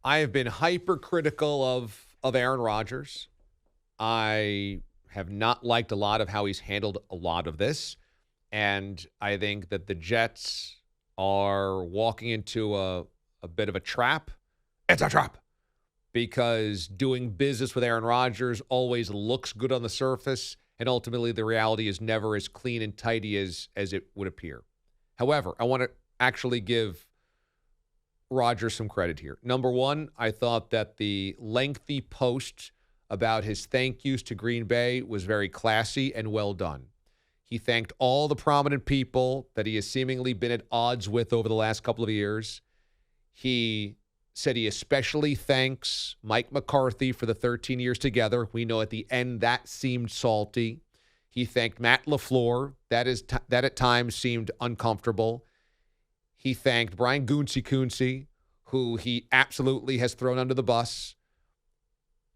I have been hypercritical of Aaron Rodgers. I have not liked a lot of how he's handled a lot of this. And I think that the Jets are walking into a bit of a trap. It's a trap. Because doing business with Aaron Rodgers always looks good on the surface, and ultimately the reality is never as clean and tidy as it would appear. However, I want to actually give Rodgers some credit here. Number one, I thought that the lengthy post about his thank yous to Green Bay was very classy and well done. He thanked all the prominent people that he has seemingly been at odds with over the last couple of years. He said he especially thanks Mike McCarthy for the 13 years together. We know at the end that seemed salty. He thanked Matt LaFleur. That at times seemed uncomfortable. He thanked Brian Gunsey, who he absolutely has thrown under the bus.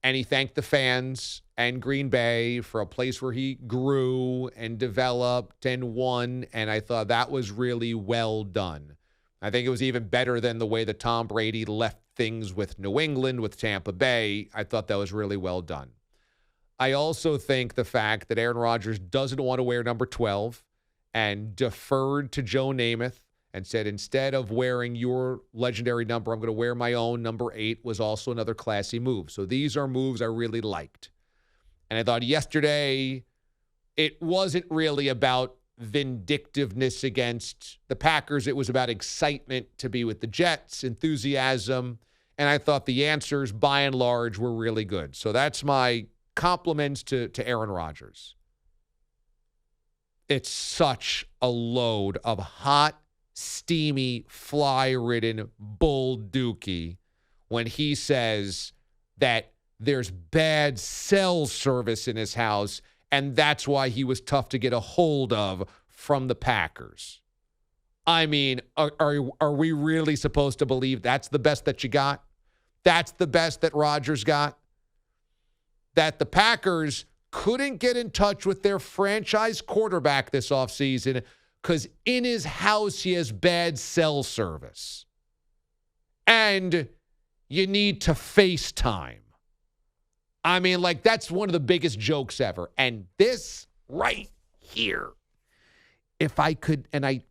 And he thanked the fans and Green Bay for a place where he grew and developed and won. And I thought that was really well done. I think it was even better than the way that Tom Brady left things with New England, with Tampa Bay. I thought that was really well done. I also think the fact that Aaron Rodgers doesn't want to wear number 12 and deferred to Joe Namath and said, instead of wearing your legendary number, I'm going to wear my own number 8 was also another classy move. So these are moves I really liked. And I thought yesterday it wasn't really about vindictiveness against the Packers. It was about excitement to be with the Jets, enthusiasm, and I thought the answers, by and large, were really good. So that's my compliments to Aaron Rodgers. It's such a load of hot, steamy, fly-ridden bull dookie when he says that there's bad cell service in his house, and that's why he was tough to get a hold of from the Packers. I mean, are we really supposed to believe that's the best that you got? That's the best that Rodgers got? That the Packers couldn't get in touch with their franchise quarterback this offseason because in his house he has bad cell service. And you need to FaceTime. I mean, like, that's one of the biggest jokes ever. And this right here, if I could, and I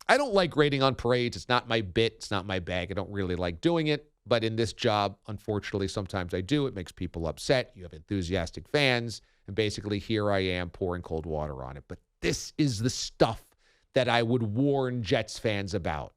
don't like rating on parades. It's not my bit. It's not my bag. I don't really like doing it. But in this job, unfortunately, sometimes I do. It makes people upset. You have enthusiastic fans. And basically, here I am pouring cold water on it. But this is the stuff that I would warn Jets fans about.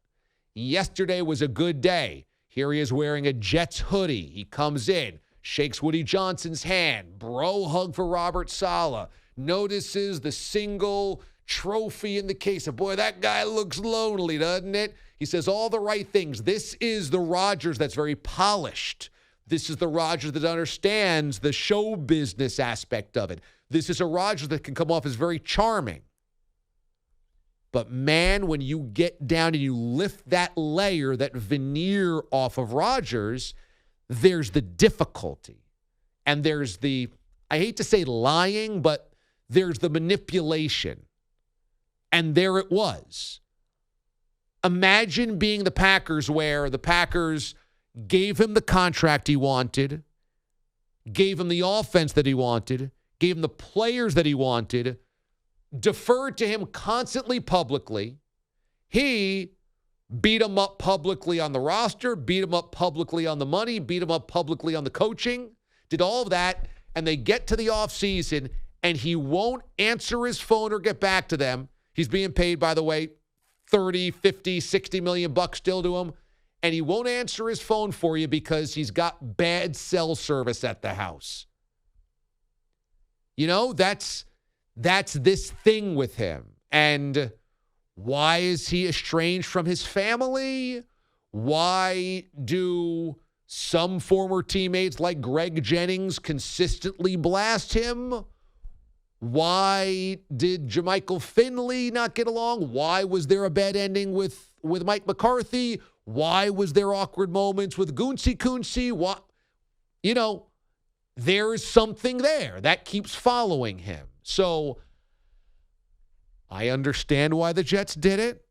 Yesterday was a good day. Here he is wearing a Jets hoodie. He comes in, shakes Woody Johnson's hand, bro hug for Robert Saleh, notices the single trophy in the case. And boy, that guy looks lonely, doesn't it? He says all the right things. This is the Rodgers that's very polished. This is the Rodgers that understands the show business aspect of it. This is a Rodgers that can come off as very charming. But man, when you get down and you lift that layer, that veneer off of Rodgers, there's the difficulty. And there's the, I hate to say lying, but there's the manipulation. And there it was. Imagine being the Packers, where the Packers gave him the contract he wanted, gave him the offense that he wanted, gave him the players that he wanted, deferred to him constantly publicly. He beat him up publicly on the roster, beat him up publicly on the money, beat him up publicly on the coaching, did all of that, and they get to the offseason, and he won't answer his phone or get back to them. He's being paid, by the way, 30, 50, 60 million bucks still to him, and he won't answer his phone for you because he's got bad cell service at the house. You know, that's this thing with him. And why is he estranged from his family? Why do some former teammates like Greg Jennings consistently blast him? Why did Jermichael Finley not get along? Why was there a bad ending with Mike McCarthy? Why was there awkward moments with Gunsey? What? You know, there is something there that keeps following him. So I understand why the Jets did it.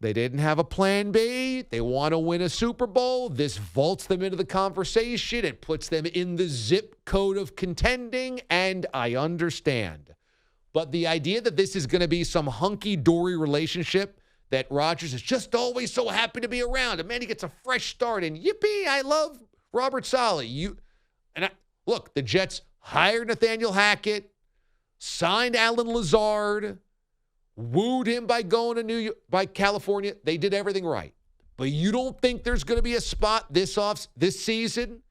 They didn't have a plan B. They want to win a Super Bowl. This vaults them into the conversation. It puts them in the zip code of contending, and I understand. But the idea that this is going to be some hunky-dory relationship that Rodgers is just always so happy to be around, and man, he gets a fresh start, and yippee, I love Robert Saleh. Look, the Jets hired Nathaniel Hackett, signed Alan Lazard, wooed him by going to by California. They did everything right. But you don't think there's going to be a spot this season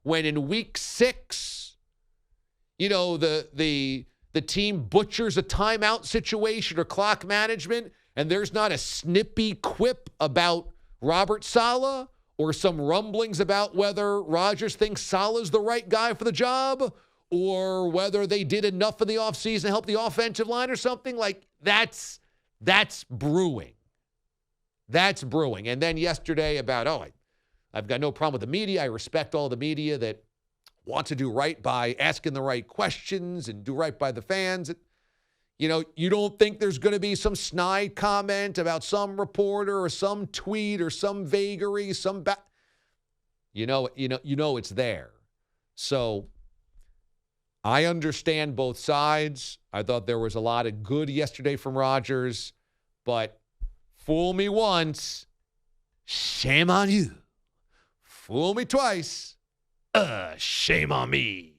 when in week 6, the team butchers a timeout situation or clock management, and there's not a snippy quip about Robert Saleh or some rumblings about whether Rodgers thinks Saleh's the right guy for the job or whether they did enough in the offseason to help the offensive line or something? Like, that's brewing. That's brewing. And then yesterday about, I've got no problem with the media. I respect all the media that want to do right by asking the right questions and do right by the fans. You don't think there's going to be some snide comment about some reporter or some tweet or some vagary, it's there. So I understand both sides. I thought there was a lot of good yesterday from Rodgers, but fool me once, shame on you. Fool me twice, shame on me.